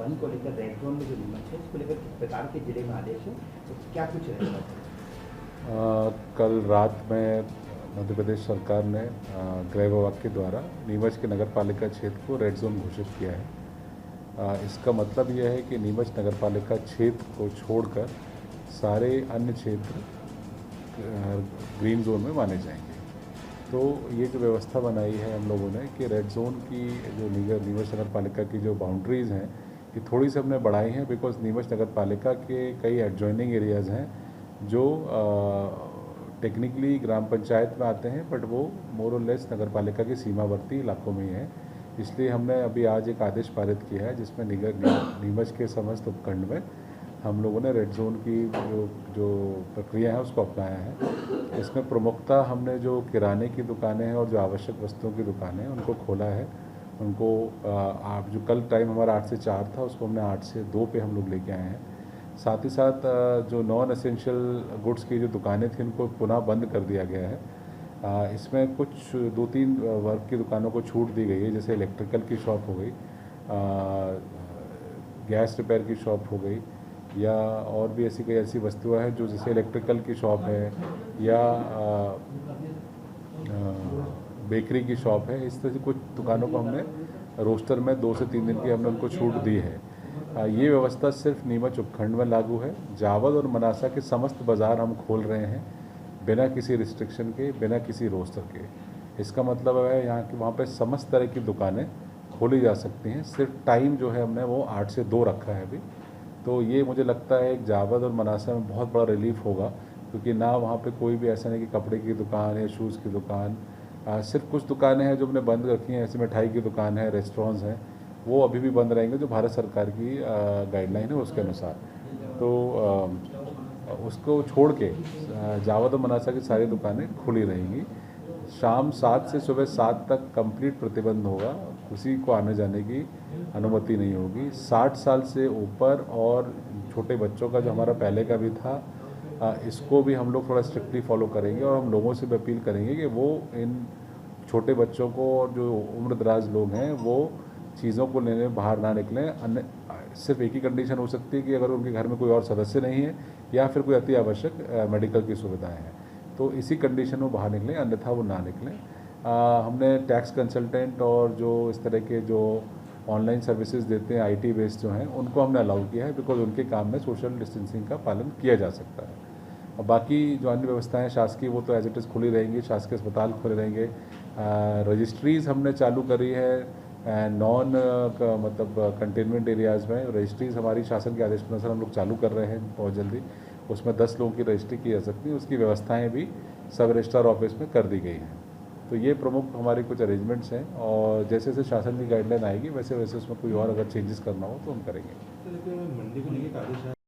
बंद को लेकर रेड जोन में जो नीमच है इसको लेकर किस प्रकार के जिले में आदेश है तो क्या कुछ रहेगा? कल रात में मध्य प्रदेश सरकार ने गृह विभाग के द्वारा नीमच के नगर पालिका क्षेत्र को रेड जोन घोषित किया है। इसका मतलब यह है कि नीमच नगर पालिका क्षेत्र को छोड़कर सारे अन्य क्षेत्र ग्रीन जोन में माने जाएंगे। तो ये जो व्यवस्था बनाई है हम लोगों ने कि रेड जोन की जो नीमच नगर पालिका की जो बाउंड्रीज़ हैं ये थोड़ी सी हमने बढ़ाई हैं, बिकॉज नीमच नगर पालिका के कई एडजॉइनिंग एरियाज़ हैं जो टेक्निकली ग्राम पंचायत में आते हैं, बट वो मोर और लेस नगर पालिका के सीमावर्ती इलाकों में ही है। इसलिए हमने अभी आज एक आदेश पारित किया है जिसमें नीमच के समस्त उपखंड में हम लोगों ने रेड जोन की जो प्रक्रिया है उसको अपनाया है। इसमें प्रमुखता हमने जो किराने की दुकानें हैं और जो आवश्यक वस्तुओं की दुकानें हैं उनको खोला है। उनको आप जो कल टाइम हमारा 8 से 4 था उसको हमने 8 से 2 पे हम लोग लेके आए हैं। साथ ही साथ जो नॉन एसेंशियल गुड्स की जो दुकानें थी उनको पुनः बंद कर दिया गया है। इसमें कुछ 2-3 वर्ग की दुकानों को छूट दी गई है, जैसे इलेक्ट्रिकल की शॉप हो गई, गैस रिपेयर की शॉप हो गई, या और भी ऐसी कई ऐसी वस्तुएं हैं जो जैसे इलेक्ट्रिकल की शॉप है या बेकरी की शॉप है। इस तरह से कुछ दुकानों को हमने रोस्टर में 2 से 3 दिन की हमने उनको छूट दी है। ये व्यवस्था सिर्फ नीमच उपखंड में लागू है। जावद और मनासा के समस्त बाज़ार हम खोल रहे हैं बिना किसी रिस्ट्रिक्शन के, बिना किसी रोस्टर के। इसका मतलब है यहाँ की वहाँ पे समस्त तरह की दुकानें खोली जा सकती हैं। सिर्फ टाइम जो है हमने वो 8 से 2 रखा है अभी। तो ये मुझे लगता है एक जावद और मनासा में बहुत बड़ा रिलीफ होगा, क्योंकि ना वहाँ पे कोई भी ऐसा नहीं कि कपड़े की दुकान या शूज़ की दुकान, सिर्फ कुछ दुकानें हैं जो हमने बंद रखी हैं, ऐसे मिठाई की दुकान है, रेस्टोरेंट्स हैं, वो अभी भी बंद रहेंगे जो भारत सरकार की गाइडलाइन है उसके अनुसार। तो उसको छोड़ के जावद और मनासा की सारी दुकानें खुली रहेंगी। शाम 7 से सुबह 7 तक कंप्लीट प्रतिबंध होगा, किसी को आने जाने की अनुमति नहीं होगी। 60 साल से ऊपर और छोटे बच्चों का जो हमारा पहले का भी था, इसको भी हम लोग थोड़ा स्ट्रिक्टली फॉलो करेंगे और हम लोगों से भी अपील करेंगे कि वो इन छोटे बच्चों को और जो उम्र दराज लोग हैं वो चीज़ों को लेने बाहर ना निकलें। अन्य सिर्फ एक ही कंडीशन हो सकती है कि अगर उनके घर में कोई और सदस्य नहीं है या फिर कोई अति आवश्यक मेडिकल की सुविधाएं हैं, तो इसी कंडीशन में बाहर निकलें, अन्यथा वो ना निकलें। हमने टैक्स कंसल्टेंट और जो इस तरह के जो ऑनलाइन सर्विसेज देते हैं IT बेस्ड जो हैं उनको हमने अलाउ किया है, बिकॉज उनके काम में सोशल डिस्टेंसिंग का पालन किया जा सकता है। और बाकी जो अन्य व्यवस्थाएं शासकीय वो तो एज इट इज़ खुली रहेंगी, शासकीय अस्पताल खुले रहेंगे। रजिस्ट्रीज़ हमने चालू करी है नॉन मतलब कंटेनमेंट एरियाज़ में। रजिस्ट्रीज़ हमारी शासन के आदेश के अनुसार हम लोग चालू कर रहे हैं बहुत जल्दी। उसमें 10 लोगों की रजिस्ट्री की जा सकती है, उसकी व्यवस्थाएं भी सब रजिस्ट्रार ऑफिस में कर दी गई हैं। तो ये प्रमुख हमारे कुछ अरेंजमेंट्स हैं और जैसे जैसे शासन की गाइडलाइन आएगी वैसे वैसे उसमें कोई और अगर चेंजेस करना हो तो हम करेंगे। मंडी को लेकर